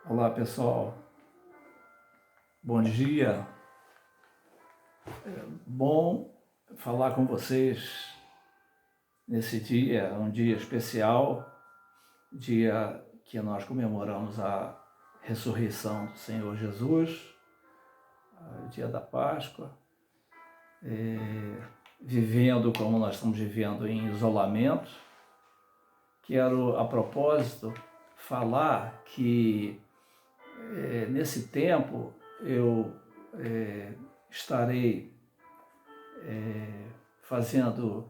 Olá pessoal, bom dia. Bom falar com vocês nesse dia, um dia especial, dia que nós comemoramos a ressurreição do Senhor Jesus, o dia da Páscoa, vivendo como nós estamos vivendo em isolamento. Quero, a propósito, falar que nesse tempo eu estarei fazendo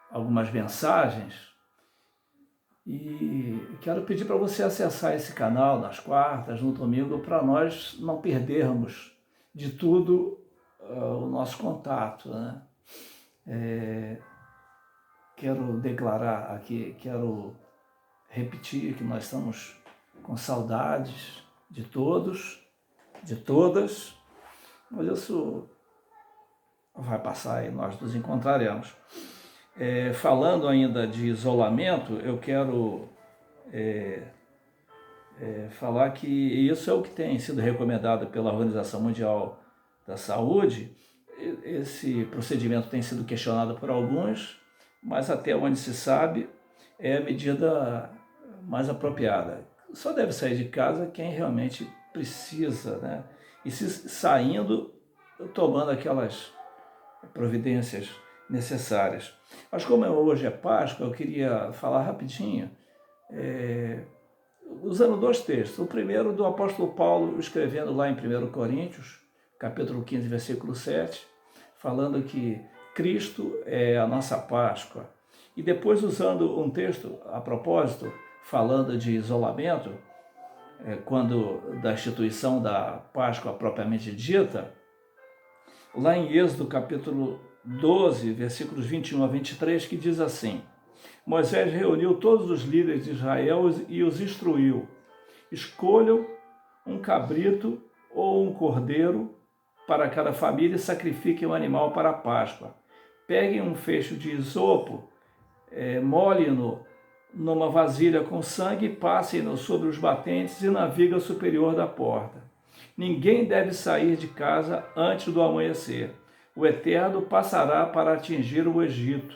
algumas mensagens e quero pedir para você acessar esse canal nas quartas, no domingo, para nós não perdermos de tudo o nosso contato, né? Quero declarar aqui, quero repetir que nós estamos com saudades de todos, de todas, mas isso vai passar e nós nos encontraremos. Falando ainda de isolamento, eu quero falar que isso é o que tem sido recomendado pela Organização Mundial da Saúde. Esse procedimento tem sido questionado por alguns, mas até onde se sabe é a medida mais apropriada. Só deve sair de casa quem realmente precisa, né? E se saindo, tomando aquelas providências necessárias. Mas como hoje é Páscoa, eu queria falar rapidinho, usando dois textos. O primeiro do apóstolo Paulo, escrevendo lá em 1 Coríntios, capítulo 15, versículo 7, falando que Cristo é a nossa Páscoa. E depois usando um texto, a propósito, falando de isolamento, quando da instituição da Páscoa propriamente dita, lá em Êxodo capítulo 12, versículos 21 a 23, que diz assim: Moisés reuniu todos os líderes de Israel e os instruiu: escolham um cabrito ou um cordeiro para cada família e sacrifiquem um animal para a Páscoa. Peguem um feixe de isopo, molhem-no numa vasilha com sangue e passem-no sobre os batentes e na viga superior da porta. Ninguém deve sair de casa antes do amanhecer. O Eterno passará para atingir o Egito.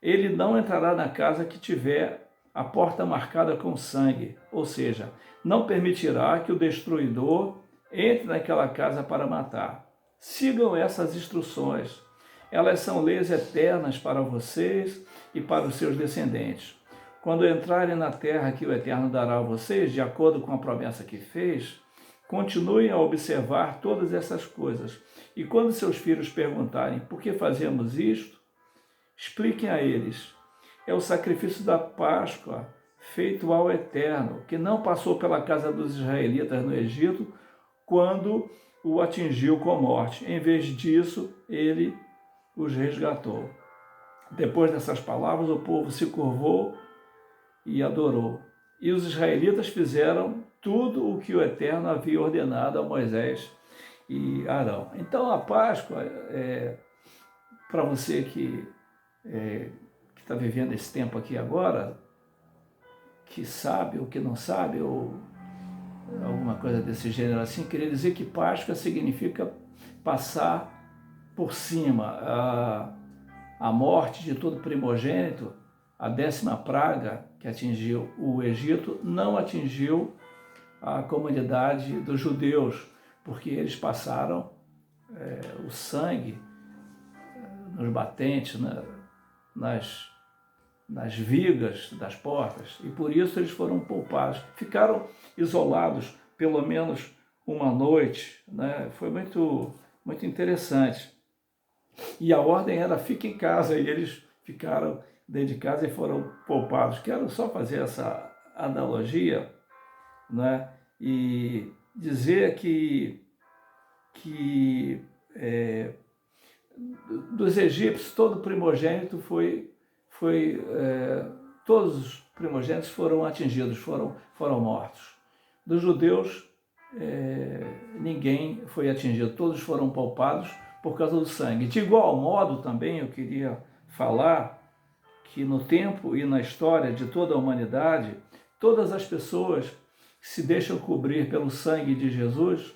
Ele não entrará na casa que tiver a porta marcada com sangue, ou seja, não permitirá que o destruidor entre naquela casa para matar. Sigam essas instruções. Elas são leis eternas para vocês e para os seus descendentes. Quando entrarem na terra que o Eterno dará a vocês, de acordo com a promessa que fez, continuem a observar todas essas coisas. E quando seus filhos perguntarem por que fazemos isto, expliquem a eles: é o sacrifício da Páscoa feito ao Eterno, que não passou pela casa dos israelitas no Egito quando o atingiu com morte. Em vez disso, ele os resgatou. Depois dessas palavras, o povo se curvou e adorou. E os israelitas fizeram tudo o que o Eterno havia ordenado a Moisés e Arão. Então, a Páscoa, para você que está vivendo esse tempo aqui agora, que sabe ou que não sabe, ou alguma coisa desse gênero assim, queria dizer que Páscoa significa passar por cima a morte de todo primogênito. A 10ª praga que atingiu o Egito não atingiu a comunidade dos judeus, porque eles passaram o sangue nos batentes, nas vigas das portas, e por isso eles foram poupados. Ficaram isolados pelo menos uma noite, né? Foi muito, muito interessante. E a ordem era: fique em casa, e eles ficaram dentro de casa e foram poupados. Quero só fazer essa analogia, né? E dizer que dos egípcios todo primogênito todos os primogênitos foram atingidos, foram mortos. Dos judeus ninguém foi atingido, todos foram poupados por causa do sangue. De igual modo também eu queria falar que no tempo e na história de toda a humanidade, todas as pessoas que se deixam cobrir pelo sangue de Jesus,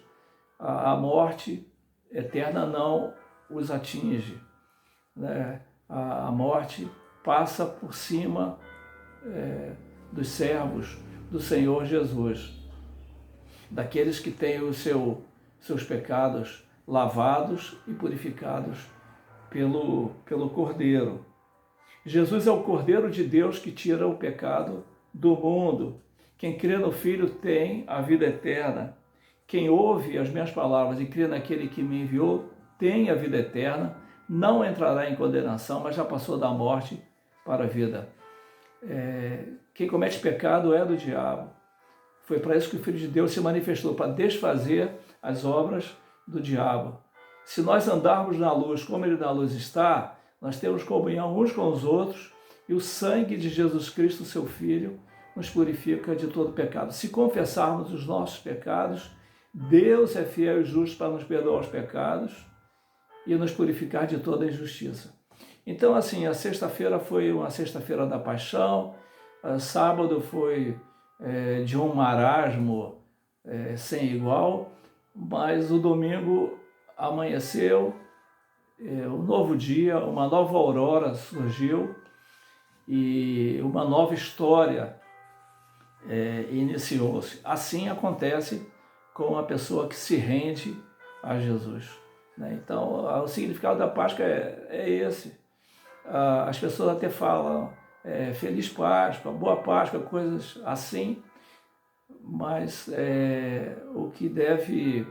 a morte eterna não os atinge, né? A morte passa por cima dos servos do Senhor Jesus, daqueles que têm os seus pecados lavados e purificados pelo Cordeiro. Jesus é o Cordeiro de Deus que tira o pecado do mundo. Quem crê no Filho tem a vida eterna. Quem ouve as minhas palavras e crê naquele que me enviou tem a vida eterna, não entrará em condenação, mas já passou da morte para a vida. Quem comete pecado é do diabo. Foi para isso que o Filho de Deus se manifestou, para desfazer as obras do diabo. Se nós andarmos na luz como Ele na luz está, nós temos comunhão uns com os outros e o sangue de Jesus Cristo, seu Filho, nos purifica de todo pecado. Se confessarmos os nossos pecados, Deus é fiel e justo para nos perdoar os pecados e nos purificar de toda injustiça. Então, assim, a sexta-feira foi uma sexta-feira da paixão, sábado foi de um marasmo sem igual, mas o domingo amanheceu, um novo dia, uma nova aurora surgiu e uma nova história iniciou-se. Assim acontece com a pessoa que se rende a Jesus, né? Então, o significado da Páscoa é esse. As pessoas até falam Feliz Páscoa, Boa Páscoa, coisas assim, mas o que deve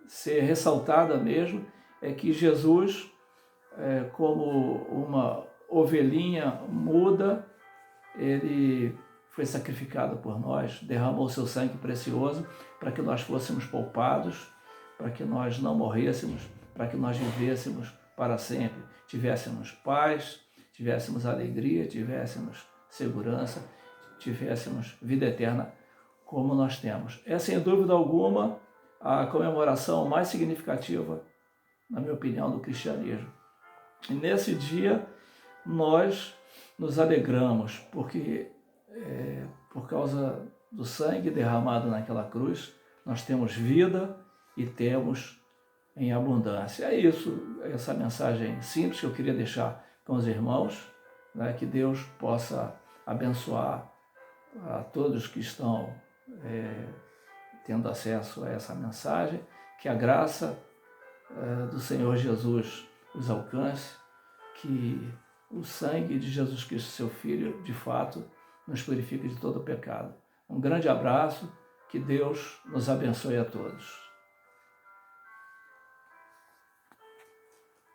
ser ressaltada mesmo é que Jesus, como uma ovelhinha muda, ele foi sacrificado por nós, derramou seu sangue precioso para que nós fôssemos poupados, para que nós não morrêssemos, para que nós vivêssemos para sempre, tivéssemos paz, tivéssemos alegria, tivéssemos segurança, tivéssemos vida eterna como nós temos. É, sem dúvida alguma, a comemoração mais significativa, na minha opinião, do cristianismo. E nesse dia nós nos alegramos, porque por causa do sangue derramado naquela cruz, nós temos vida e temos em abundância. É isso, essa mensagem simples que eu queria deixar com os irmãos, né? Que Deus possa abençoar a todos que estão tendo acesso a essa mensagem, que a graça do Senhor Jesus os alcance, que o sangue de Jesus Cristo, seu Filho, de fato, nos purifique de todo o pecado. Um grande abraço, que Deus nos abençoe a todos.